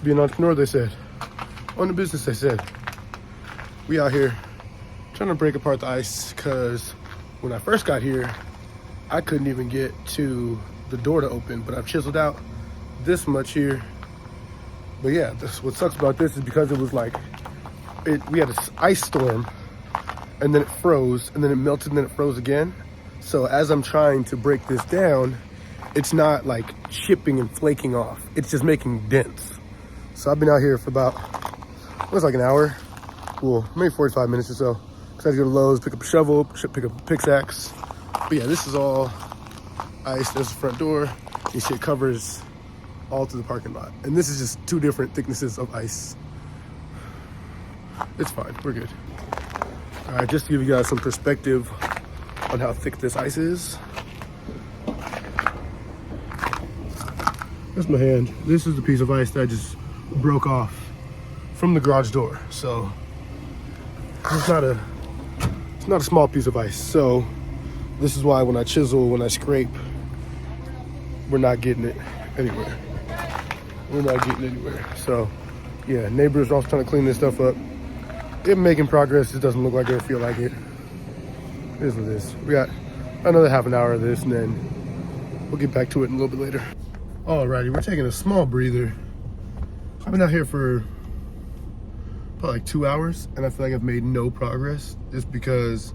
be an entrepreneur, they said. On the business, they said. We out here trying to break apart the ice because when I first got here, I couldn't even get to the door to open, but I've chiseled out this much here. But yeah, what sucks about this is because it was like, we had this ice storm and then it froze and then it melted and then it froze again. So as I'm trying to break this down, it's not like chipping and flaking off. It's just making dents. So I've been out here for about, it was like an hour. Well, maybe 45 minutes or so. Cause I had to go to Lowe's, pick up a shovel, pick up a pickaxe. But yeah, this is all ice. There's the front door. You see it covers all to the parking lot. And this is just two different thicknesses of ice. It's fine, we're good. All right, just to give you guys some perspective on how thick this ice is. That's my hand. This is the piece of ice that I just broke off from the garage door. So it's not a small piece of ice. So this is why when I chisel, when I scrape, we're not getting it anywhere. We're not getting anywhere. So yeah, neighbors are also trying to clean this stuff up. They're making progress. It doesn't look like they feel like it. It is what it is. We got another half an hour of this and then we'll get back to it in a little bit later. Alrighty, we're taking a small breather. I've been out here for probably like 2 hours and I feel like I've made no progress just because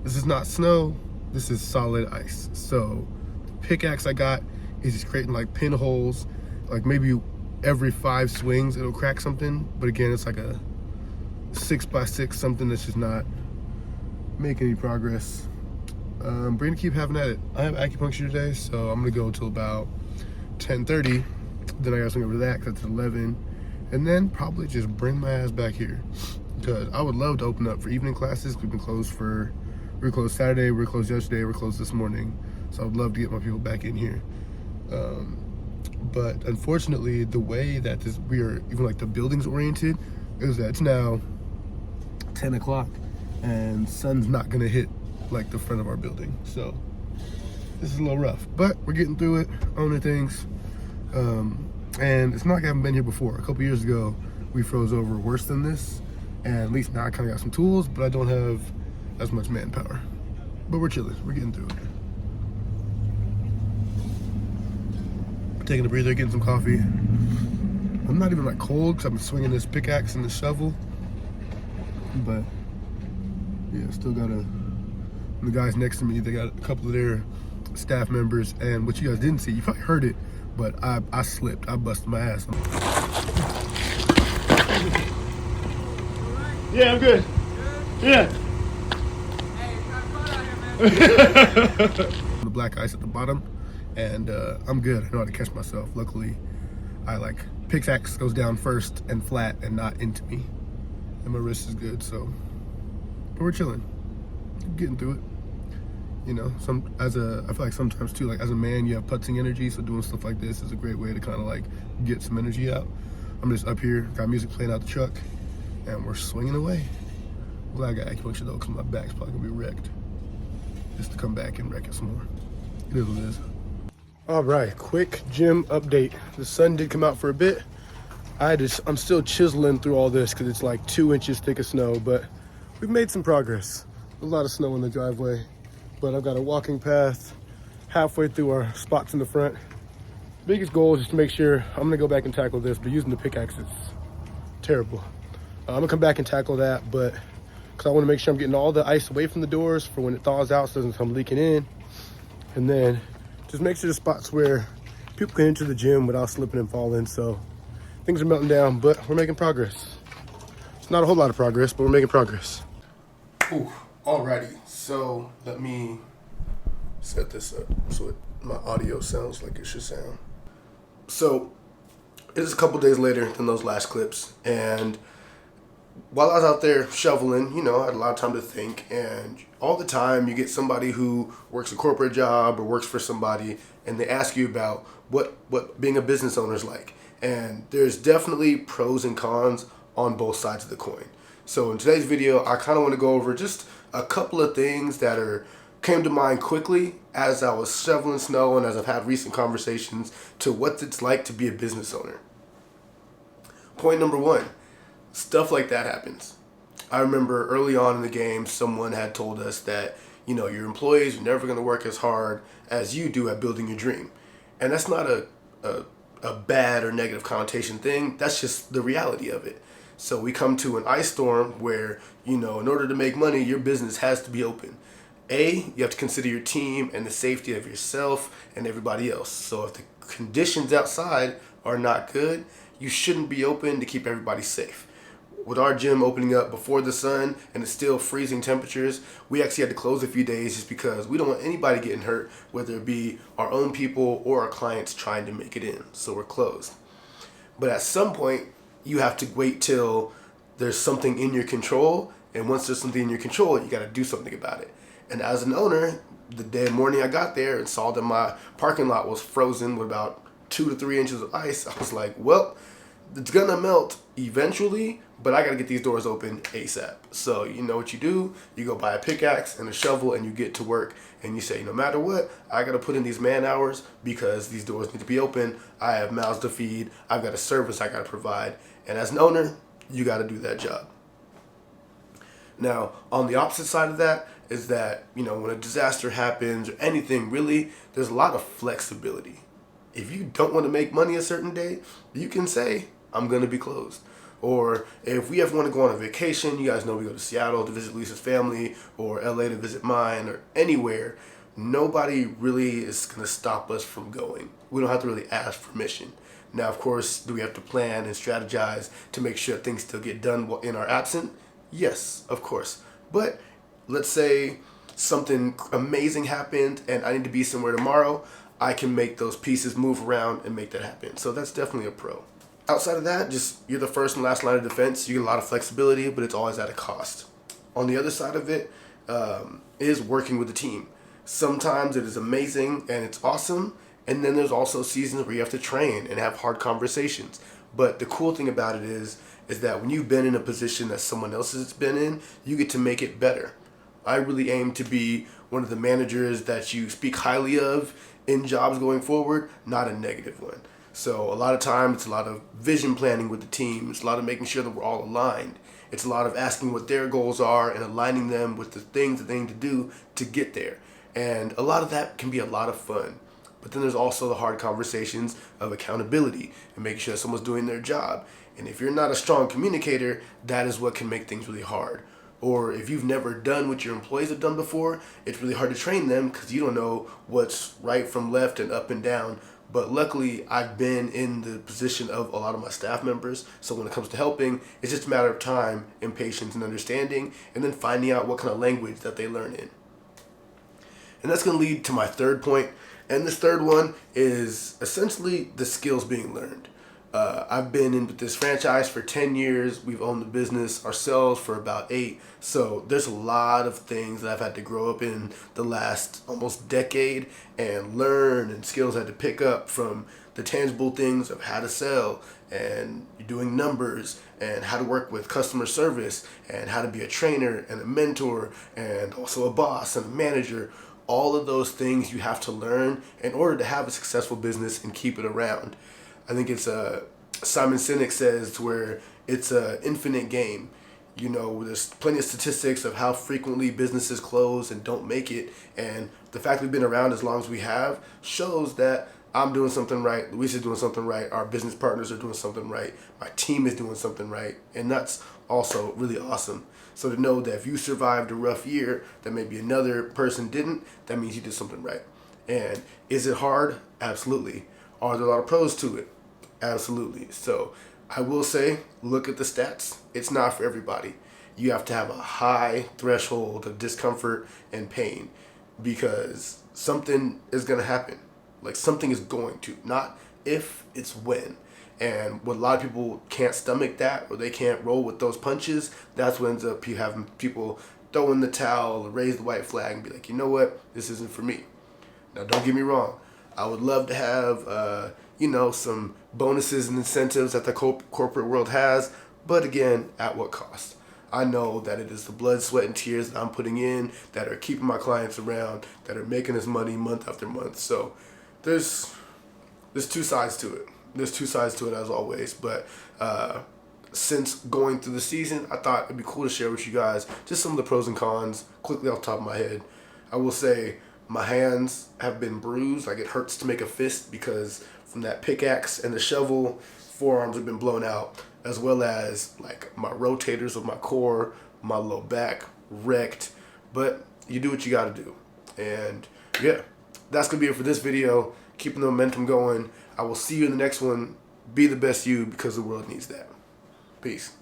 this is not snow, this is solid ice. So the pickaxe I got is just creating like pinholes, like maybe every 5 swings it'll crack something, but again it's like a 6x6 something that's just not making any progress. We're gonna keep having at it. I have acupuncture today, so I'm gonna go till about 10:30. Then I gotta swing over to that because it's 11, and then probably just bring my ass back here because I would love to open up for evening classes. We've been closed we were closed Saturday, we were closed yesterday, we're closed this morning, so I would love to get my people back in here. But unfortunately, the way that we are even like the building's oriented is that it's now 10 o'clock and sun's not gonna hit like the front of our building. So this is a little rough, but we're getting through it, owning things. And it's not like I haven't been here before. A couple years ago, we froze over worse than this. And at least now I kind of got some tools, but I don't have as much manpower. But we're chilling, we're getting through it. Taking a breather, getting some coffee. I'm not even like cold because I've been swinging this pickaxe and this shovel. But yeah, still got the guys next to me, they got a couple of their staff members, and what you guys didn't see, you probably heard it, but I slipped, I busted my ass. Yeah, I'm good. Yeah. The black ice at the bottom, and I'm good. I know how to catch myself. Luckily, pickaxe goes down first and flat and not into me. And my wrist is good, so. But we're chilling, getting through it. You know, I feel like sometimes too, like as a man, you have putzing energy, so doing stuff like this is a great way to kind of like get some energy out. I'm just up here, got music playing out the truck, and we're swinging away. I'm glad I got acupuncture though, because my back's probably gonna be wrecked. Just to come back and wreck it some more. It is what it is. All right, quick gym update. The sun did come out for a bit. I'm still chiseling through all this because it's like 2 inches thick of snow, but we've made some progress. A lot of snow in the driveway. But I've got a walking path halfway through our spots in the front. Biggest goal is just to make sure, I'm gonna go back and tackle this, but using the pickaxe is terrible. I'm gonna come back and tackle that, but because I wanna make sure I'm getting all the ice away from the doors for when it thaws out so it doesn't come leaking in. And then just make sure the spots where people can enter the gym without slipping and falling. So things are melting down, but we're making progress. It's not a whole lot of progress, but we're making progress. Ooh. Alrighty, so let me set this up so my audio sounds like it should sound. So it's a couple days later than those last clips, and while I was out there shoveling, you know, I had a lot of time to think, and all the time you get somebody who works a corporate job or works for somebody, and they ask you about what being a business owner is like. And there's definitely pros and cons on both sides of the coin. So in today's video, I kind of want to go over just a couple of things that came to mind quickly as I was shoveling snow and as I've had recent conversations to what it's like to be a business owner. Point number one, stuff like that happens. I remember early on in the game, someone had told us that, your employees are never going to work as hard as you do at building your dream. And that's not a bad or negative connotation thing. That's just the reality of it. So we come to an ice storm where, in order to make money, your business has to be open. You have to consider your team and the safety of yourself and everybody else. So if the conditions outside are not good, you shouldn't be open to keep everybody safe. With our gym opening up before the sun and it's still freezing temperatures, we actually had to close a few days just because we don't want anybody getting hurt, whether it be our own people or our clients trying to make it in. So we're closed. But at some point, you have to wait till there's something in your control. And once there's something in your control, you got to do something about it. And as an owner, the morning I got there and saw that my parking lot was frozen with about 2 to 3 inches of ice, I was like, well, it's gonna melt eventually, but I gotta get these doors open ASAP. So you know what you do? You go buy a pickaxe and a shovel and you get to work and you say, no matter what, I gotta put in these man hours because these doors need to be open. I have mouths to feed. I've got a service I gotta provide. And as an owner, you gotta do that job. Now, on the opposite side of that is that, when a disaster happens or anything really, there's a lot of flexibility. If you don't want to make money a certain day, you can say, I'm going to be closed. Or if we ever want to go on a vacation, you guys know we go to Seattle to visit Lisa's family or LA to visit mine or anywhere, nobody really is going to stop us from going. We don't have to really ask permission. Now, of course, do we have to plan and strategize to make sure things still get done in our absence? Yes, of course. But let's say something amazing happened and I need to be somewhere tomorrow. I can make those pieces move around and make that happen. So that's definitely a pro. Outside of that, just you're the first and last line of defense. You get a lot of flexibility, but it's always at a cost. On the other side of it is working with the team. Sometimes it is amazing and it's awesome. And then there's also seasons where you have to train and have hard conversations. But the cool thing about it is that when you've been in a position that someone else has been in, you get to make it better. I really aim to be one of the managers that you speak highly of in jobs going forward, not a negative one. So a lot of times it's a lot of vision planning with the team. It's a lot of making sure that we're all aligned. It's a lot of asking what their goals are and aligning them with the things that they need to do to get there. And a lot of that can be a lot of fun. But then there's also the hard conversations of accountability and making sure someone's doing their job. And if you're not a strong communicator, that is what can make things really hard. Or if you've never done what your employees have done before, it's really hard to train them because you don't know what's right from left and up and down. But luckily, I've been in the position of a lot of my staff members. So when it comes to helping, it's just a matter of time and patience and understanding, and then finding out what kind of language that they learn in. And that's going to lead to my third point. And this third one is essentially the skills being learned. I've been in this franchise for 10 years. We've owned the business ourselves for about 8. So there's a lot of things that I've had to grow up in the last almost decade and learn, and skills I had to pick up from the tangible things of how to sell and doing numbers and how to work with customer service and how to be a trainer and a mentor and also a boss and a manager. All of those things you have to learn in order to have a successful business and keep it around. I think it's Simon Sinek says where it's an infinite game. There's plenty of statistics of how frequently businesses close and don't make it. And the fact we've been around as long as we have shows that I'm doing something right, Luis is doing something right, our business partners are doing something right, my team is doing something right. And that's also really awesome. So to know that if you survived a rough year that maybe another person didn't, that means you did something right. And is it hard? Absolutely. Are there a lot of pros to it? Absolutely. So I will say, look at the stats. It's not for everybody. You have to have a high threshold of discomfort and pain because something is going to happen. Like something is going to, not if, it's when. And when a lot of people can't stomach that or they can't roll with those punches, that's what ends up having people throw in the towel or raise the white flag and be like, you know what, this isn't for me. Now, don't get me wrong. I would love to have, some bonuses and incentives that the corporate world has. But again, at what cost? I know that it is the blood, sweat, and tears that I'm putting in that are keeping my clients around, that are making us money month after month. So there's two sides to it. There's two sides to it as always. But since going through the season, I thought it'd be cool to share with you guys just some of the pros and cons quickly off the top of my head. I will say my hands have been bruised. Like, it hurts to make a fist because from that pickaxe and the shovel, forearms have been blown out, as well as like my rotators of my core, my low back wrecked. But you do what you got to do. And yeah, that's going to be it for this video. Keeping the momentum going. I will see you in the next one. Be the best you, because the world needs that. Peace.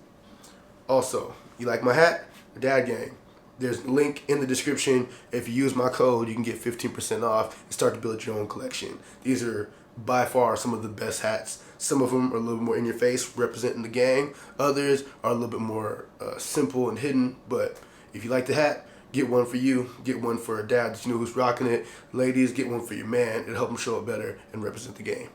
Also, you like my hat? Dad Gang. There's a link in the description. If you use my code, you can get 15% off and start to build your own collection. These are by far some of the best hats. Some of them are a little more in your face, representing the gang. Others are a little bit more simple and hidden. But if you like the hat, get one for you. Get one for a dad that you know who's rocking it. Ladies, get one for your man. It'll help him show up better and represent the game.